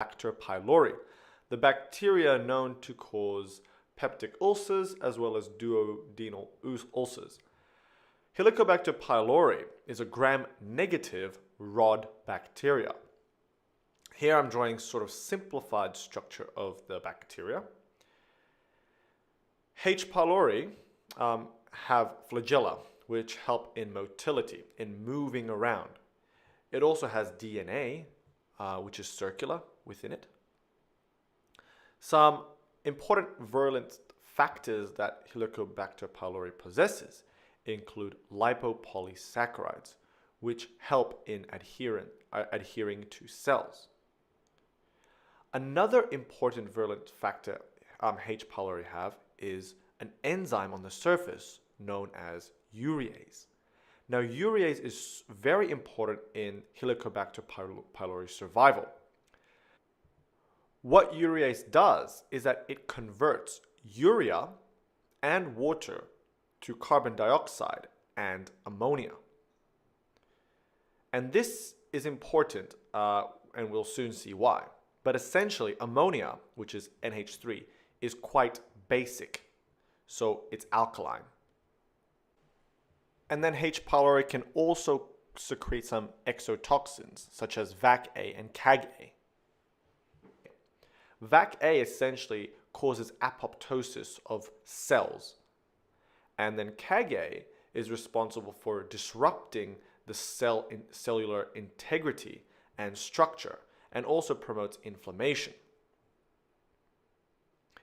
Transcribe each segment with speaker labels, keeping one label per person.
Speaker 1: Helicobacter pylori, the bacteria known to cause peptic ulcers as well as duodenal ulcers. Helicobacter pylori is a gram-negative rod bacteria. Here I'm drawing sort of simplified structure of the bacteria. H. pylori have flagella, which help in motility, in moving around. It also has DNA, which is circular within it. Some important virulent factors that Helicobacter pylori possesses include lipopolysaccharides, which help in adhering to cells. Another important virulent factor H. pylori have is an enzyme on the surface known as urease. Now, urease is very important in Helicobacter pylori survival. What urease does is that it converts urea and water to carbon dioxide and ammonia. And this is important, and we'll soon see why. But essentially, ammonia, which is NH3, is quite basic, so it's alkaline. And then H. pylori can also secrete some exotoxins, such as VAC-A and CAG-A. VAC-A essentially causes apoptosis of cells, and then CAG-A is responsible for disrupting the cellular integrity and structure, and also promotes inflammation.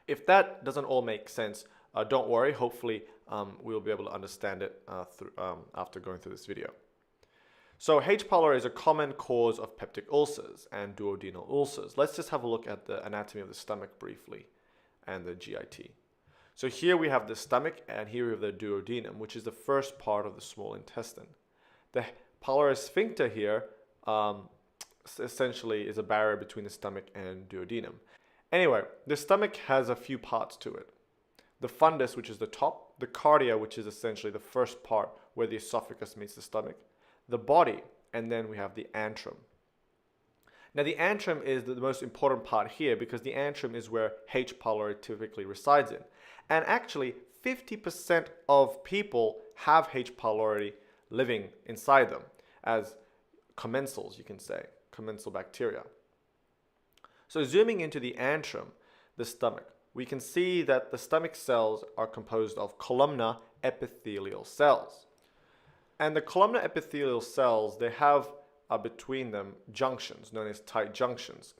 Speaker 1: If that doesn't all make sense, don't worry, hopefully we'll be able to understand it after going through this video. So H. pylori is a common cause of peptic ulcers and duodenal ulcers. Let's just have a look at the anatomy of the stomach briefly and the GIT. So here we have the stomach, and here we have the duodenum, which is the first part of the small intestine. The pylori sphincter here essentially is a barrier between the stomach and duodenum. Anyway, the stomach has a few parts to it. The fundus, which is the top, the cardia, which is essentially the first part where the esophagus meets the stomach, the body, and then we have the antrum. Now, the antrum is the most important part here because the antrum is where H. pylori typically resides in. And actually, 50% of people have H. pylori living inside them as commensals, you can say, commensal bacteria. So zooming into the antrum, the stomach, we can see that the stomach cells are composed of columnar epithelial cells. And the columnar epithelial cells, they have between them junctions known as tight junctions.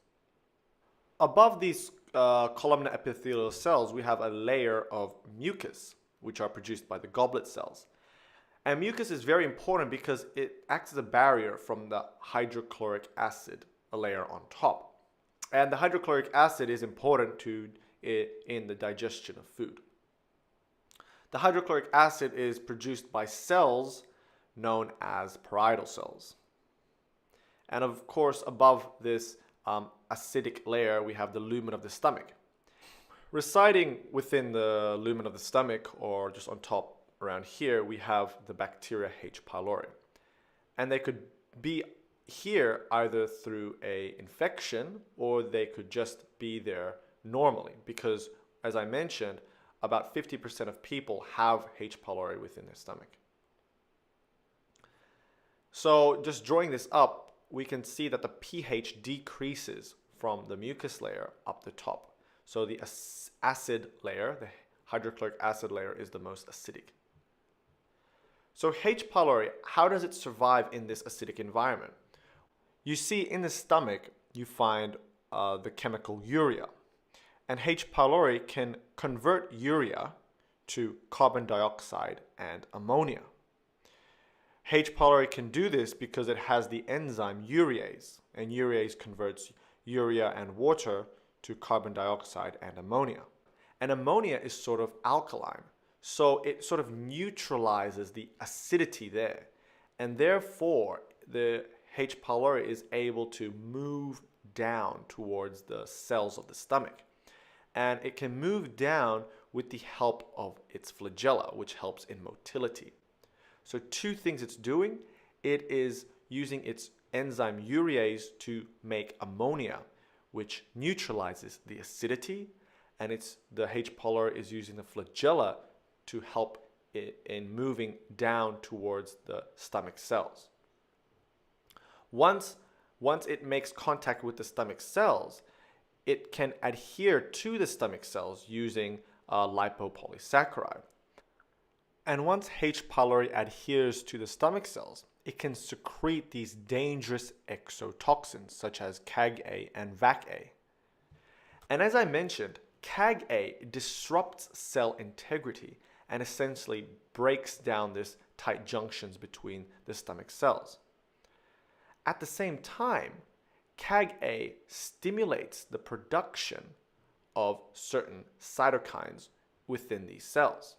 Speaker 1: Above these columnar epithelial cells, we have a layer of mucus, which are produced by the goblet cells. And mucus is very important because it acts as a barrier from the hydrochloric acid, a layer on top. And the hydrochloric acid is important in the digestion of food. The hydrochloric acid is produced by cells known as parietal cells. And of course, above this acidic layer, we have the lumen of the stomach. Residing within the lumen of the stomach, or just on top around here, we have the bacteria H. pylori. And they could be here either through an infection, or they could just be there normally, because as I mentioned, about 50% of people have H. pylori within their stomach. So just drawing this up, we can see that the pH decreases from the mucus layer up the top. So the acid layer, the hydrochloric acid layer, is the most acidic. So H. pylori, how does it survive in this acidic environment? You see in the stomach, you find the chemical urea. And H. pylori can convert urea to carbon dioxide and ammonia. H. pylori can do this because it has the enzyme urease, and urease converts urea and water to carbon dioxide and ammonia. And ammonia is sort of alkaline, so it sort of neutralizes the acidity there, and therefore the H. pylori is able to move down towards the cells of the stomach. And it can move down with the help of its flagella, which helps in motility. So two things it's doing. It is using its enzyme urease to make ammonia, which neutralizes the acidity, and the H. pylori is using the flagella to help it in moving down towards the stomach cells. Once it makes contact with the stomach cells, it can adhere to the stomach cells using lipopolysaccharide. And once H. pylori adheres to the stomach cells, it can secrete these dangerous exotoxins such as ChAg-A and VAC-A. And as I mentioned, ChAg-A disrupts cell integrity and essentially breaks down these tight junctions between the stomach cells. At the same time, ChAg-A stimulates the production of certain cytokines within these cells.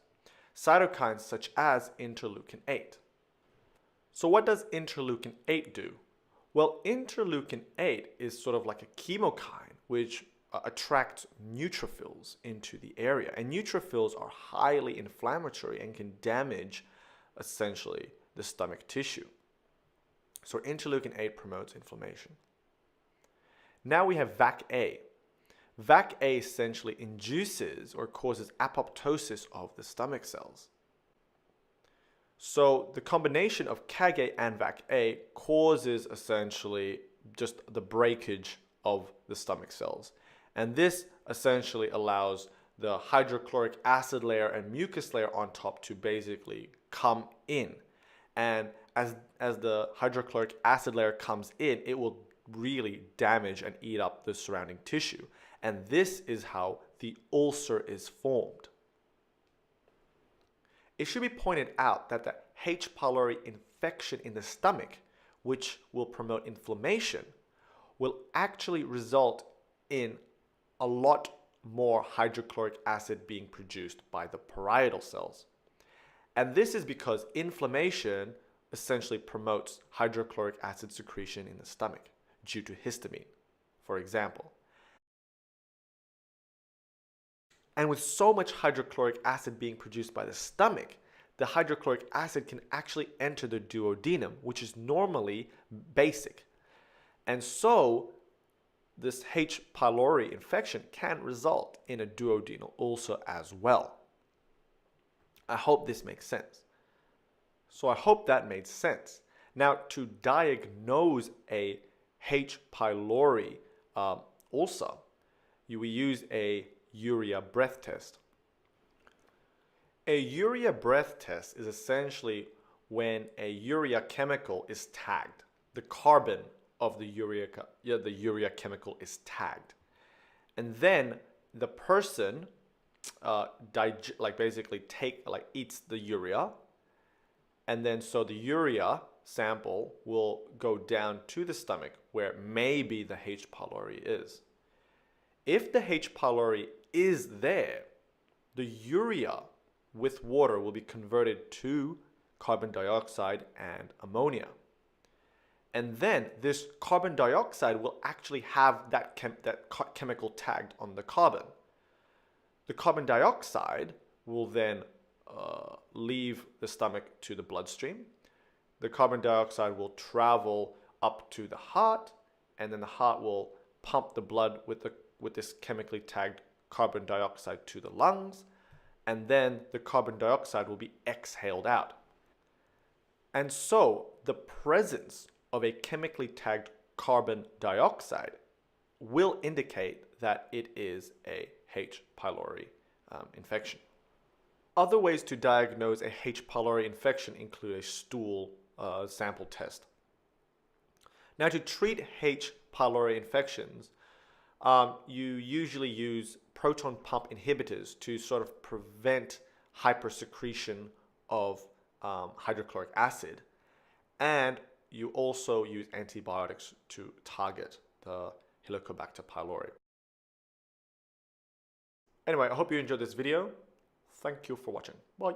Speaker 1: Cytokines such as interleukin 8. So what does interleukin 8 do? Well, interleukin 8 is sort of like a chemokine which attracts neutrophils into the area. And neutrophils are highly inflammatory and can damage essentially the stomach tissue. So interleukin 8 promotes inflammation. Now we have VAC-A. VAC-A essentially induces or causes apoptosis of the stomach cells. So the combination of ChAg-A and VAC-A causes essentially just the breakage of the stomach cells. And this essentially allows the hydrochloric acid layer and mucus layer on top to basically come in. And as the hydrochloric acid layer comes in, it will really damage and eat up the surrounding tissue. And this is how the ulcer is formed. It should be pointed out that the H. pylori infection in the stomach, which will promote inflammation, will actually result in a lot more hydrochloric acid being produced by the parietal cells. And this is because inflammation essentially promotes hydrochloric acid secretion in the stomach due to histamine, for example. And with so much hydrochloric acid being produced by the stomach, the hydrochloric acid can actually enter the duodenum, which is normally basic. And so this H. pylori infection can result in a duodenal ulcer as well. I hope this makes sense. So I hope that made sense. Now, to diagnose a H. pylori ulcer, we use a urea breath test. A urea breath test is essentially when a urea chemical is tagged. The carbon of the urea chemical is tagged. And then the person eats the urea. And then so the urea sample will go down to the stomach where maybe the H. pylori is. If the H. pylori is there, the urea with water will be converted to carbon dioxide and ammonia. And then this carbon dioxide will actually have that chemical tagged on the carbon. The carbon dioxide will then leave the stomach to the bloodstream. The carbon dioxide will travel up to the heart, and then the heart will pump the blood with this chemically tagged carbon dioxide to the lungs, and then the carbon dioxide will be exhaled out. And so the presence of a chemically tagged carbon dioxide will indicate that it is a H. pylori infection. Other ways to diagnose a H. pylori infection include a stool sample test. Now, to treat H. pylori infections, you usually use proton pump inhibitors to sort of prevent hypersecretion of hydrochloric acid. And you also use antibiotics to target the Helicobacter pylori. Anyway, I hope you enjoyed this video. Thank you for watching. Bye.